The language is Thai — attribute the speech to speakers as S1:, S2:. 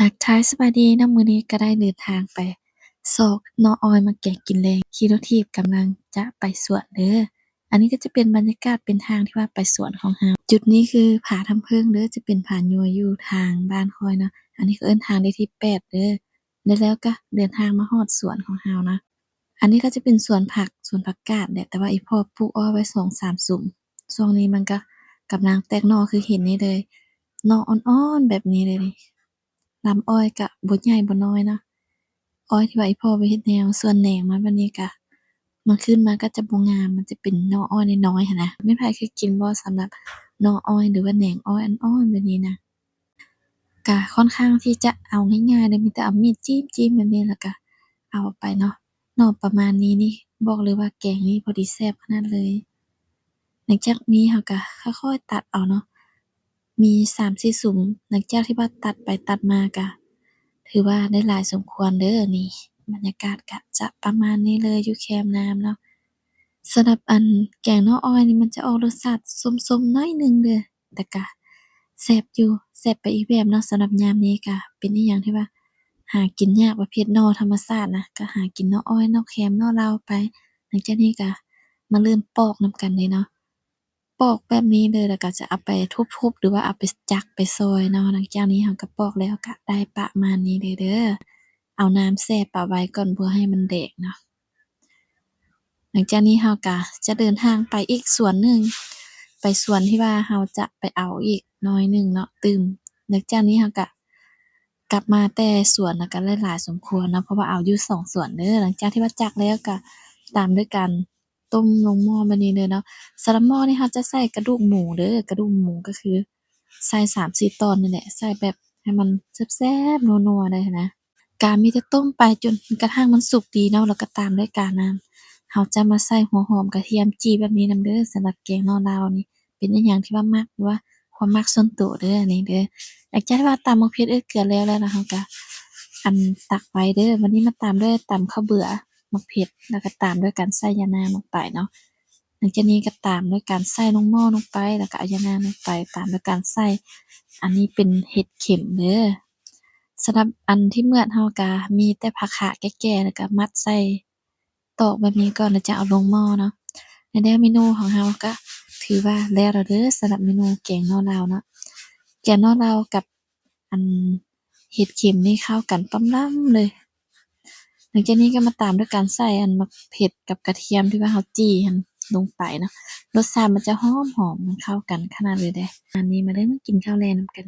S1: ทักทายสบายดีเนาะมื้อนี้ก็ได้เดินทางไปซอกหน่ออ้อยมาแกงกินแลงขี่รถถีบกำลังจะไปสวนเด้ออันนี้ก็จะเป็นบรรยากาศเป็นทางที่ว่าไปสวนของเราจุดนี้คือผาทำเพิงเด้อจะเป็นผาญัวอยู่ทางบ้านค่อยเนาะอันนี้ก็เอิ้นทางได้ที่8เด้อแล้วก็เดินทางมาฮอดสวนของเรานะอันนี้ก็จะเป็นสวนผักสวนผักกาดแหละแต่ว่าอีพ่อปลูกอ้อยไว้2-3สุมช่วงนี้มันก็กำลังแตกหน่อคือเห็นนี่เลยหน่ออ่อนๆแบบนี้เลยนี่ ลำอ้อยก็บ่ใหญ่บ่น้อยเนาะอ้อยที่ว่าอีพ่อไปเฮ็ดแนวส่วนแหน่งมาบัดนี้ก็มันขึ้นมาก็จะบ่งามมันจะเป็นหน่ออ้อยน้อยๆหั้นนะแม่นไผเคยกินบ่สำหรับหน่ออ้อยหรือว่าแหน่งอ้อยอ่อนๆแบบนี้นะก็ค่อนข้างที่จะเอาง่ายๆเลยมีแต่เอามีดจี้มๆแบบนี้แล้วก็เอาไปเนาะหน่อประมาณนี้นี่บอกเลยว่าแกงนี่พอดีแซ่บขนาดเลยหลังจากนี้เราก็ค่อยๆตัดเอาเนาะ มี3-4สุมหลังจากที่ว่าตัดไปตัดมาก็ถือว่าได้หลายสมควรเด้อนี่บรรยากาศก็จะประมาณนี้เลยอยู่แคมป์น้ำเนาะสำหรับอันแกงหน่ออ้อยนี่มันจะออกรสชาติส้มๆน้อยหนึ่งเด้อแต่ก็แซ่บอยู่แซ่บไปอีกแบบเนาะสำหรับยามนี้ก็เป็นอิหยังที่ว่าหากินยากประเภทหน่อธรรมชาตินะก็หากินหน่ออ้อยหน่อแคมหน่อลาวไปหลังจากนี้ก็มาเริ่มปอกนำกันเลยเนาะ ปอกแบบนี้เลยแล้วก็จะเอาไปทุบๆหรือว่าเอาไปจักไปซอยเนาะหลังจากนี้เราก็ปอกแล้วก็ได้ประมาณนี้เลยเด้อเอาน้ำแช่ปะไว้ก่อนเพื่อให้มันแดกเนาะหลังจากนี้เราก็จะเดินทางไปอีกสวนหนึ่งไปสวนที่ว่าเราจะไปเอาอีกหน่อยหนึ่งเนาะตื่มหลังจากนี้เราก็กลับมาแต่สวนแล้วก็หลายๆสมควรเนาะเพราะว่าเอาอยู่2สวนเด้อหลังจากที่ว่าจักแล้วก็ตามด้วยการต้มลงหม้อแบบนี้เลยเนาะ สลัดหม้อนี่เราจะใส่กระดูกหมูเด้อกระดูกหมูก็คือใส่3-4ตอนนี่แหละใส่แบบให้มันแซ่บๆนัวๆเลยหั้นนะก็มีแต่ต้มไปจนกระทั่งมันสุกดีเนาะแล้วก็ตามด้วยการเราจะมาใส่หัวหอมกระเทียมจี้แบบนี้นำเด้อสำหรับแกงหน่อลาวนี่เป็นอิหยังที่ว่ามักหรือว่าความมักส่วนตัวเด้ออันนี้เด้อหลังจากที่ว่าตำบักพริกเกลือแล้วเราก็ตักไว้เด้อวันนี้มาตามด้วยตำข้าวเบื่อบักเผ็ดแล้วก็ตามด้วยการใส่ยะนางลงไปเนาะ หลังจากนี้ก็ตามด้วยการใส่ลงหม้อลงไปแล้วก็เอายะนางลงไปตามด้วยการใส่อันนี้เป็นเห็ดเข็มเด้อสำหรับอันที่เหมือนเราก็มีแต่ผักขาแก่ๆแล้วก็มัดใส่ตอกแบบนี้ก่อนแล้วจะเอาลงหม้อเนาะและแล้วเมนูของเราก็ถือว่าแล้วเด้อสำหรับเมนูแกงหน่อลาวเนาะแกงหน่อลาวกับอันเห็ดเข็มนี่เข้ากันปำล้ำเลย หลังจากนี้ก็มาตามด้วยการใส่อันมะเผ็ดกับกระเทียมที่ว่าเราจี้หั้นลงไปเนาะรสชาติมันจะหอมมันเข้ากันขนาดเลยเดะอันนี้มาเด้อมากินข้าวแลงนำกัน